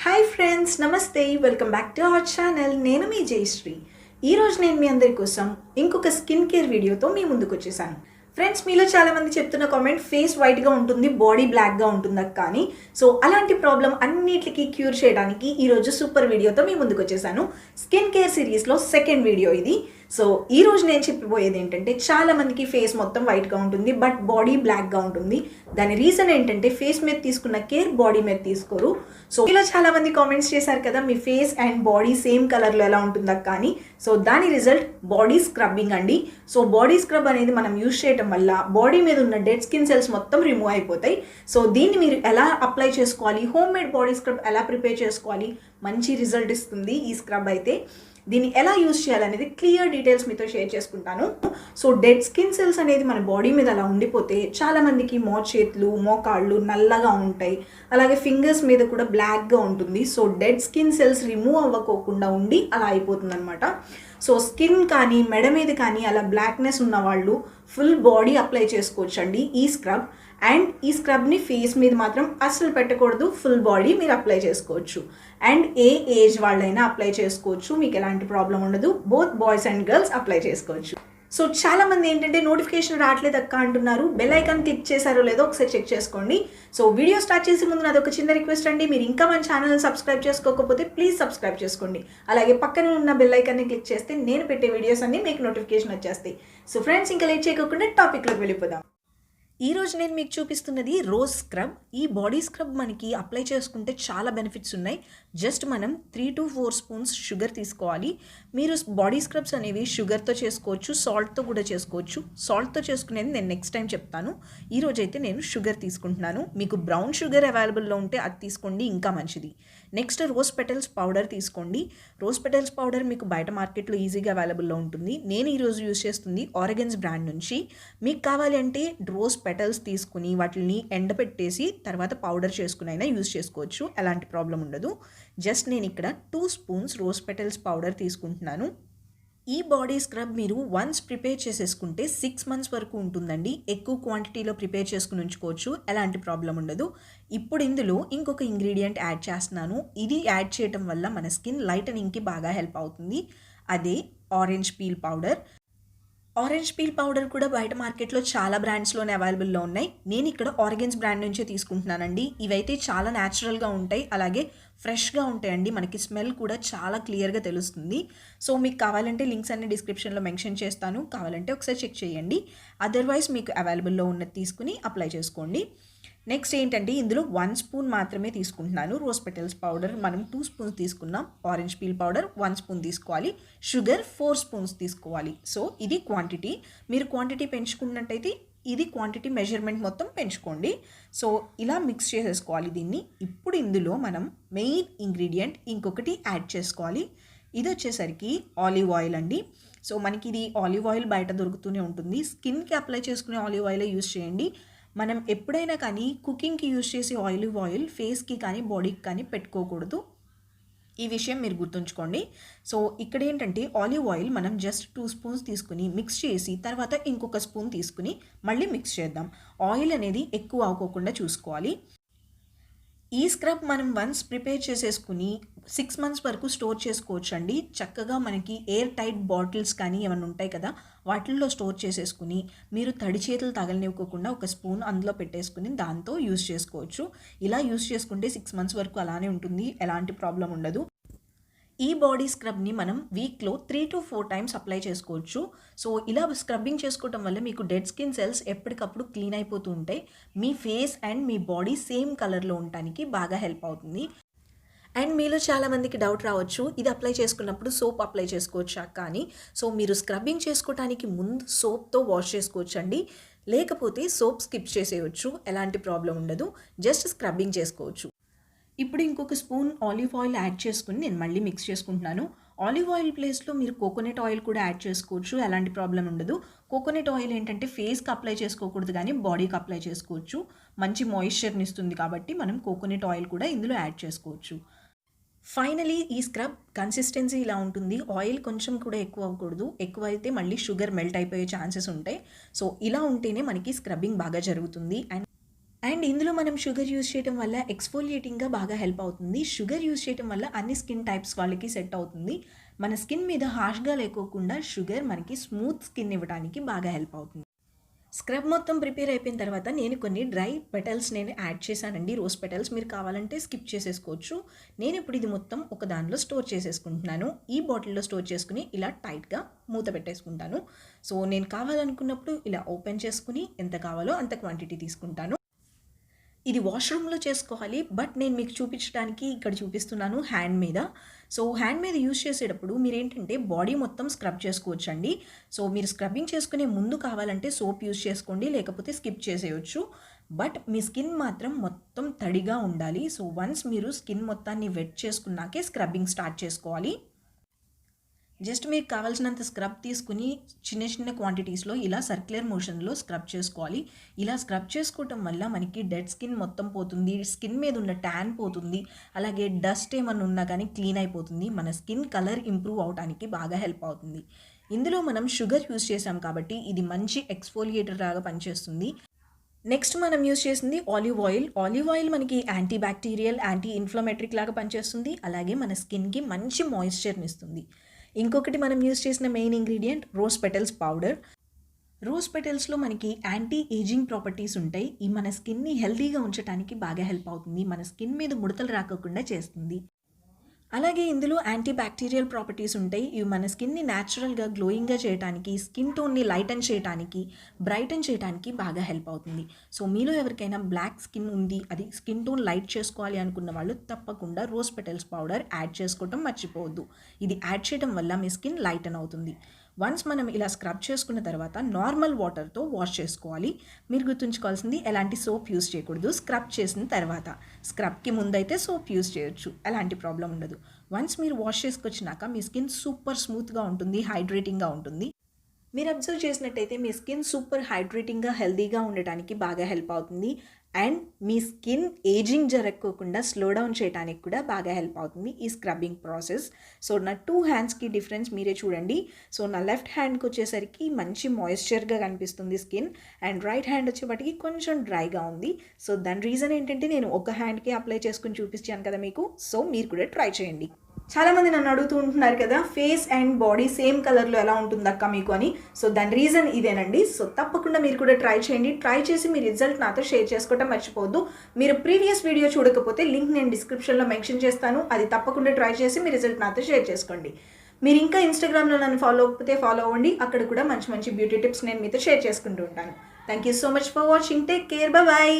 Hi friends, నమస్తే. Welcome back to our channel. నేను మీ జయశ్రీ. ఈరోజు నేను మీ అందరి కోసం ఇంకొక స్కిన్ కేర్ వీడియోతో మీ ముందుకు వచ్చేసాను. ఫ్రెండ్స్, మీలో చాలామంది చెప్తున్న కామెంట్ ఫేస్ వైట్గా ఉంటుంది, బాడీ బ్లాక్గా ఉంటుందా కానీ. సో అలాంటి ప్రాబ్లం అన్నిటికీ క్యూర్ చేయడానికి ఈరోజు సూపర్ వీడియోతో మీ ముందుకు వచ్చేసాను. స్కిన్ కేర్ సిరీస్లో సెకండ్ వీడియో ఇది. సో ఈరోజు నేను చెప్పబోయేది ఏంటంటే, చాలామందికి ఫేస్ మొత్తం వైట్గా ఉంటుంది బట్ బాడీ బ్లాక్గా ఉంటుంది. దాని రీజన్ ఏంటంటే ఫేస్ మీద తీసుకున్న కేర్ బాడీ మీద తీసుకోరు. సో ఇలా చాలామంది కామెంట్స్ చేశారు కదా, మీ ఫేస్ అండ్ బాడీ సేమ్ కలర్లో ఎలా ఉంటుందా కానీ. సో దాని రిజల్ట్ బాడీ స్క్రబ్బింగ్ అండి. సో బాడీ స్క్రబ్ అనేది మనం యూజ్ చేయడం వల్ల బాడీ మీద ఉన్న డెడ్ స్కిన్ సెల్స్ మొత్తం రిమూవ్ అయిపోతాయి. సో దీన్ని మీరు ఎలా అప్లై చేసుకోవాలి, హోమ్ మేడ్ బాడీ స్క్రబ్ ఎలా ప్రిపేర్ చేసుకోవాలి, మంచి రిజల్ట్ ఇస్తుంది ఈ స్క్రబ్ అయితే. దీన్ని ఎలా యూజ్ చేయాలనేది క్లియర్ డీటెయిల్స్ మీతో షేర్ చేసుకుంటాను. సో డెడ్ స్కిన్ సెల్స్ అనేది మన బాడీ మీద అలా ఉండిపోతే చాలామందికి చేతులు మోకాళ్ళు నల్లగా ఉంటాయి, అలాగే ఫింగర్స్ మీద కూడా బ్లాక్గా ఉంటుంది. So dead skin cells remove అవ్వకోకుండా ఉండి అలా అయిపోతుంది అనమాట. సో స్కిన్ కానీ మెడ మీద కానీ అలా బ్లాక్నెస్ ఉన్న వాళ్ళు ఫుల్ బాడీ అప్లై చేసుకోవచ్చండి ఈ స్క్రబ్. అండ్ ఈ స్క్రబ్ని ఫేస్ మీద మాత్రం అస్సలు పెట్టకూడదు, ఫుల్ బాడీ మీరు అప్లై చేసుకోవచ్చు. అండ్ ఏ ఏజ్ వాళ్ళైనా అప్లై చేసుకోవచ్చు, మీకు ఎలాంటి ప్రాబ్లం ఉండదు. Both boys and girls apply చేసుకోవచ్చు. సో చాలామంది ఏంటంటే నోటిఫికేషన్ రావట్లేదు అక్క అంటున్నారు. బెల్ ఐకాన్ క్లిక్ చేశారో లేదో ఒకసారి చెక్ చేసుకోండి. సో వీడియో స్టార్ట్ చేసే ముందు నాది ఒక చిన్న రిక్వెస్ట్ అండి, మీరు ఇంకా మన ఛానల్ని సబ్స్క్రైబ్ చేసుకోకపోతే ప్లీజ్ సబ్స్క్రైబ్ చేసుకోండి. అలాగే పక్కనే ఉన్న బెల్ ఐకాన్ని క్లిక్ చేస్తే నేను పెట్టే వీడియోస్ అన్నీ మీకు నోటిఫికేషన్ వచ్చేస్తాయి. సో ఫ్రెండ్స్, ఇంకా లేట్ చేయకుండా టాపిక్లోకి వెళ్ళిపోదాం. ఈరోజు నేను మీకు చూపిస్తున్నది రోజ్ స్క్రబ్. ఈ బాడీ స్క్రబ్ మనకి అప్లై చేసుకుంటే చాలా బెనిఫిట్స్ ఉన్నాయి. జస్ట్ మనం 3 to 4 స్పూన్స్ షుగర్ తీసుకోవాలి. మీరు బాడీ స్క్రబ్స్ అనేవి షుగర్తో చేసుకోవచ్చు, సాల్ట్తో కూడా చేసుకోవచ్చు. సాల్ట్తో చేసుకునేది నేను నెక్స్ట్ టైం చెప్తాను. ఈరోజైతే నేను షుగర్ తీసుకుంటున్నాను. మీకు బ్రౌన్ షుగర్ అవైలబుల్లో ఉంటే అది తీసుకోండి, ఇంకా మంచిది. నెక్స్ట్ రోజ్ పెటల్స్ పౌడర్ తీసుకోండి. రోజ్ పెటల్స్ పౌడర్ మీకు బయట మార్కెట్లో ఈజీగా అవైలబుల్లో ఉంటుంది. నేను ఈరోజు యూజ్ చేస్తుంది ఆరెగన్స్ బ్రాండ్ నుంచి. మీకు కావాలి అంటే రోజ్ పెటల్స్ తీసుకుని వాటిని ఎండబెట్టేసి తర్వాత పౌడర్ చేసుకుని అయినా యూజ్ చేసుకోవచ్చు, ఎలాంటి ప్రాబ్లం ఉండదు. జస్ట్ నేను ఇక్కడ 2 స్పూన్స్ రోజ్ పెటల్స్ పౌడర్ తీసుకుంటున్నాను. ఈ బాడీ స్క్రబ్ మీరు వన్స్ ప్రిపేర్ చేసేసుకుంటే 6 months వరకు ఉంటుందండి. ఎక్కువ క్వాంటిటీలో ప్రిపేర్ చేసుకుని ఉంచుకోవచ్చు, ఎలాంటి ప్రాబ్లం ఉండదు. ఇప్పుడు ఇందులో ఇంకొక ఇంగ్రీడియంట్ యాడ్ చేస్తున్నాను. ఇది యాడ్ చేయడం వల్ల మన స్కిన్ లైటనింగ్కి బాగా హెల్ప్ అవుతుంది. అదే orange peel powder. Orange peel powder కూడా బయట మార్కెట్లో చాలా బ్రాండ్స్లోనే అవైలబుల్లో ఉన్నాయి. నేను ఇక్కడ ఆర్గన్స్ బ్రాండ్ నుంచే తీసుకుంటున్నానండి. ఇవైతే చాలా న్యాచురల్గా ఉంటాయి, అలాగే ఫ్రెష్గా ఉంటాయండి. మనకి స్మెల్ కూడా చాలా క్లియర్గా తెలుస్తుంది. సో మీకు కావాలంటే లింక్స్ అన్ని డిస్క్రిప్షన్లో మెన్షన్ చేస్తాను, కావాలంటే ఒకసారి చెక్ చేయండి. అదర్వైజ్ మీకు అవైలబుల్లో ఉన్నది తీసుకుని అప్లై చేసుకోండి. నెక్స్ట్ ఏంటంటే ఇందులో 1 స్పూన్ మాత్రమే తీసుకుంటున్నాను రోజ్ పెటల్స్ పౌడర్. మనం 2 స్పూన్స్ తీసుకున్నాం. ఆరెంజ్ పీల్ పౌడర్ 1 స్పూన్ తీసుకోవాలి. షుగర్ 4 స్పూన్స్ తీసుకోవాలి. సో ఇది క్వాంటిటీ. మీరు క్వాంటిటీ పెంచుకున్నట్టయితే ఇది క్వాంటిటీ మెజర్మెంట్ మొత్తం పెంచుకోండి. సో ఇలా మిక్స్ చేసేసుకోవాలి దీన్ని. ఇప్పుడు ఇందులో మనం మెయిన్ ఇంగ్రీడియంట్ ఇంకొకటి యాడ్ చేసుకోవాలి. ఇది వచ్చేసరికి ఆలివ్ ఆయిల్ అండి. సో మనకి ఇది ఆలివ్ ఆయిల్ బయట దొరుకుతూనే ఉంటుంది. స్కిన్కి అప్లై చేసుకునే ఆలివ్ ఆయిలే యూజ్ చేయండి. మనం ఎప్పుడైనా కానీ కుకింగ్కి యూజ్ చేసే ఆలివ్ ఆయిల్ ఫేస్కి కానీ బాడీకి కానీ పెట్టుకోకూడదు. ఈ విషయం మీరు గుర్తుంచుకోండి. సో ఇక్కడ ఏంటంటే ఆలివ్ ఆయిల్ మనం జస్ట్ 2 స్పూన్స్ తీసుకుని మిక్స్ చేసి తర్వాత ఇంకొక స్పూన్ తీసుకుని మళ్ళీ మిక్స్ చేద్దాం. ఆయిల్ అనేది ఎక్కువ అవ్వకుండా చూసుకోవాలి. ఈ స్క్రబ్ మనం వన్స్ ప్రిపేర్ చేసేసుకుని 6 months వరకు స్టోర్ చేసుకోవచ్చు అండి. చక్కగా మనకి ఎయిర్ టైట్ బాటిల్స్ కానీ ఏమైనా ఉంటాయి కదా, వాటిల్లో స్టోర్ చేసేసుకుని మీరు తడి చేతులు తగలనివ్వకుండా ఒక స్పూన్ అందులో పెట్టేసుకుని దాంతో యూజ్ చేసుకోవచ్చు. ఇలా యూజ్ చేసుకుంటే 6 months వరకు అలానే ఉంటుంది, ఎలాంటి ప్రాబ్లం ఉండదు. ఈ బాడీ స్క్రబ్ని మనం వీక్లో 3 to 4 times అప్లై చేసుకోవచ్చు. సో ఇలా స్క్రబ్బింగ్ చేసుకోవటం వల్ల మీకు డెడ్ స్కిన్ సెల్స్ ఎప్పటికప్పుడు క్లీన్ అయిపోతూ ఉంటాయి. మీ ఫేస్ అండ్ మీ బాడీ సేమ్ కలర్లో ఉండటానికి బాగా హెల్ప్ అవుతుంది. అండ్ మీలో చాలామందికి డౌట్ రావచ్చు, ఇది అప్లై చేసుకున్నప్పుడు సోప్ అప్లై చేసుకోవచ్చా కానీ. సో మీరు స్క్రబ్బింగ్ చేసుకోవడానికి ముందు సోప్తో వాష్ చేసుకోవచ్చు అండి, లేకపోతే సోప్ స్కిప్ చేసేయచ్చు, ఎలాంటి ప్రాబ్లం ఉండదు. జస్ట్ స్క్రబ్బింగ్ చేసుకోవచ్చు. ఇప్పుడు ఇంకొక స్పూన్ ఆలివ్ ఆయిల్ యాడ్ చేసుకుని నేను మళ్ళీ మిక్స్ చేసుకుంటున్నాను. ఆలివ్ ఆయిల్ ప్లేస్లో మీరు కోకోనట్ ఆయిల్ కూడా యాడ్ చేసుకోవచ్చు, ఎలాంటి ప్రాబ్లం ఉండదు. కోకోనట్ ఆయిల్ ఏంటంటే ఫేస్కి అప్లై చేసుకోకూడదు కానీ బాడీకి అప్లై చేసుకోవచ్చు. మంచి మాయిశ్చర్ని ఇస్తుంది కాబట్టి మనం కోకోనట్ ఆయిల్ కూడా ఇందులో యాడ్ చేసుకోవచ్చు. ఫైనలీ ఈ స్క్రబ్ కన్సిస్టెన్సీ ఇలా ఉంటుంది. ఆయిల్ కొంచెం కూడా ఎక్కువ అవ్వకూడదు, ఎక్కువ అయితే మళ్ళీ షుగర్ మెల్ట్ అయిపోయే ఛాన్సెస్ ఉంటాయి. సో ఇలా ఉంటేనే మనకి స్క్రబ్బింగ్ బాగా జరుగుతుంది. అండ్ అండ్ ఇందులో మనం షుగర్ యూజ్ చేయడం వల్ల ఎక్స్ఫోలియేటింగ్‌గా బాగా హెల్ప్ అవుతుంది. షుగర్ యూజ్ చేయడం వల్ల అన్ని స్కిన్ టైప్స్ వాళ్ళకి సెట్ అవుతుంది. మన స్కిన్ మీద హార్ష్‌గా లేకోకుండా షుగర్ మనకి స్మూత్ స్కిన్ ఇవ్వడానికి బాగా హెల్ప్ అవుతుంది. స్క్రబ్ మొత్తం ప్రిపేర్ అయిపోయిన తర్వాత నేను కొన్ని డ్రై పెటల్స్ యాడ్ చేశానండి. రోజ్ పెటల్స్ మీరు కావాలంటే స్కిప్ చేసేసుకోవచ్చు. నేను ఇప్పుడు ఇది మొత్తం ఒక దానిలో స్టోర్ చేసేసుకుంటున్నాను. ఈ బాటిల్‌లో స్టోర్ చేసుకొని ఇలా టైట్‌గా మూత పెట్టేసుకుంటాను. సో నేను కావాలనుకున్నప్పుడు ఇలా ఓపెన్ చేసుకొని ఎంత కావాలో అంత క్వాంటిటీ తీసుకుంటాను. ఇది వాష్‌రూమ్‌లో చేసుకోవాలి. బట్ నేను మీకు చూపించడానికి ఇక్కడ చూపిస్తున్నాను హ్యాండ్ మీద. సో హ్యాండ్ మీద యూజ్ చేసేటప్పుడు మీరేంటంటే బాడీ మొత్తం స్క్రబ్ చేసుకోవచ్చండి. సో మీరు స్క్రబ్బింగ్ చేసుకునే ముందు కావాలంటే సోప్ యూజ్ చేసుకోండి. లేకపోతే స్కిప్ చేసేయొచ్చు. బట్ మీ స్కిన్ మాత్రం మొత్తం తడిగా ఉండాలి. సో వన్స్ మీరు స్కిన్ మొత్తాన్ని వెట్ చేసుకున్నాకే స్క్రబ్బింగ్ స్టార్ట్ చేసుకోవాలి. జస్ట్ మీకు కావాల్సినంత స్క్రబ్ తీసుకుని చిన్న చిన్న క్వాంటిటీస్లో ఇలా సర్క్యులర్ మోషన్లో స్క్రబ్ చేసుకోవాలి. ఇలా స్క్రబ్ చేసుకోవటం వల్ల మనకి డెడ్ స్కిన్ మొత్తం పోతుంది. స్కిన్ మీద ఉన్న ట్యాన్ పోతుంది. అలాగే డస్ట్ ఏమన్నా ఉన్నా కానీ క్లీన్ అయిపోతుంది. మన స్కిన్ కలర్ ఇంప్రూవ్ అవడానికి బాగా హెల్ప్ అవుతుంది. ఇందులో మనం షుగర్ యూజ్ చేసాం కాబట్టి ఇది మంచి ఎక్స్ఫోలియేటర్ లాగా పనిచేస్తుంది. నెక్స్ట్ మనం యూజ్ చేసింది ఆలివ్ ఆయిల్. ఆలివ్ ఆయిల్ మనకి యాంటీ బ్యాక్టీరియల్, యాంటీ ఇన్ఫ్లమేటరీ లాగా పనిచేస్తుంది. అలాగే మన స్కిన్కి మంచి మాయిశ్చర్ని ఇస్తుంది. ఇంకొకటి మనం యూజ్ చేసిన main ingredient rose petals powder. Rose పెటల్స్లో మనకి యాంటీ ఏజింగ్ ప్రాపర్టీస్ ఉంటాయి. ఈ మన స్కిన్ని హెల్తీగా ఉంచడానికి బాగా హెల్ప్ అవుతుంది. మన స్కిన్ మీద ముడతలు రాకోకుండా చేస్తుంది. అలాగే ఇందులో యాంటీ బ్యాక్టీరియల్ ప్రాపర్టీస్ ఉంటాయి. ఇవి మన స్కిన్ని న్యాచురల్గా గ్లోయింగ్గా చేయడానికి, స్కిన్ టోన్ని లైటన్ చేయడానికి, బ్రైటన్ చేయడానికి బాగా హెల్ప్ అవుతుంది. సో మీలో ఎవరికైనా బ్లాక్ స్కిన్ ఉంది, అది స్కిన్ టోన్ లైట్ చేసుకోవాలి అనుకున్న వాళ్ళు తప్పకుండా రోజ్ పెటల్స్ పౌడర్ యాడ్ చేసుకోవడం మర్చిపోవద్దు. ఇది యాడ్ చేయడం వల్ల మీ స్కిన్ లైటన్ అవుతుంది. వన్స్ మనం ఇలా స్క్రబ్ చేసుకున్న తర్వాత నార్మల్ వాటర్తో వాష్ చేసుకోవాలి. మీరు గుర్తుంచుకోవాల్సింది ఎలాంటి సోప్ యూస్ చేయకూడదు. స్క్రబ్ చేసిన తర్వాత, స్క్రబ్కి ముందైతే సోప్ యూస్ చేయొచ్చు, ఎలాంటి ప్రాబ్లం ఉండదు. వన్స్ మీరు వాష్ చేసుకొచ్చినాక మీ స్కిన్ సూపర్ స్మూత్గా ఉంటుంది, హైడ్రేటింగ్గా ఉంటుంది. మీరు అబ్జర్వ్ చేసినట్టయితే మీ స్కిన్ సూపర్ హైడ్రేటింగ్గా, హెల్తీగా ఉండటానికి బాగా హెల్ప్ అవుతుంది. అండ్ మీ స్కిన్ ఏజింగ్ జరగకోకుండా స్లో డౌన్ చేయడానికి కూడా బాగా హెల్ప్ అవుతుంది ఈ స్క్రబ్బింగ్ ప్రాసెస్. సో నా 2 హ్యాండ్స్కి డిఫరెన్స్ మీరే చూడండి. సో నా లెఫ్ట్ హ్యాండ్కి వచ్చేసరికి మంచి మాయిశ్చర్గా కనిపిస్తుంది స్కిన్. అండ్ రైట్ హ్యాండ్ వచ్చేపటికి కొంచెం డ్రైగా ఉంది. సో దాని రీజన్ ఏంటంటే నేను ఒక హ్యాండ్కి అప్లై చేసుకుని చూపించాను కదా మీకు. సో మీరు కూడా ట్రై చేయండి. చాలామంది నన్ను అడుగుతూ ఉంటున్నారు కదా, ఫేస్ అండ్ బాడీ సేమ్ కలర్లో ఎలా ఉంటుంది అక్క మీకు అని. సో దాని రీజన్ ఇదేనండి. సో తప్పకుండా మీరు కూడా ట్రై చేయండి. ట్రై చేసి మీ రిజల్ట్ నాతో షేర్ చేసుకోవడం మర్చిపోవద్దు. మీరు ప్రీవియస్ వీడియో చూడకపోతే లింక్ నేను డిస్క్రిప్షన్లో మెన్షన్ చేస్తాను. అది తప్పకుండా ట్రై చేసి మీ రిజల్ట్ నాతో షేర్ చేసుకోండి. మీరు ఇంకా ఇన్స్టాగ్రామ్లో నన్ను ఫాలో అవ్వకపోతే ఫాలో అవ్వండి. అక్కడ కూడా మంచి మంచి బ్యూటీ టిప్స్ నేను మీతో షేర్ చేసుకుంటూ ఉంటాను. Thank you so much for watching. Take care. Bye.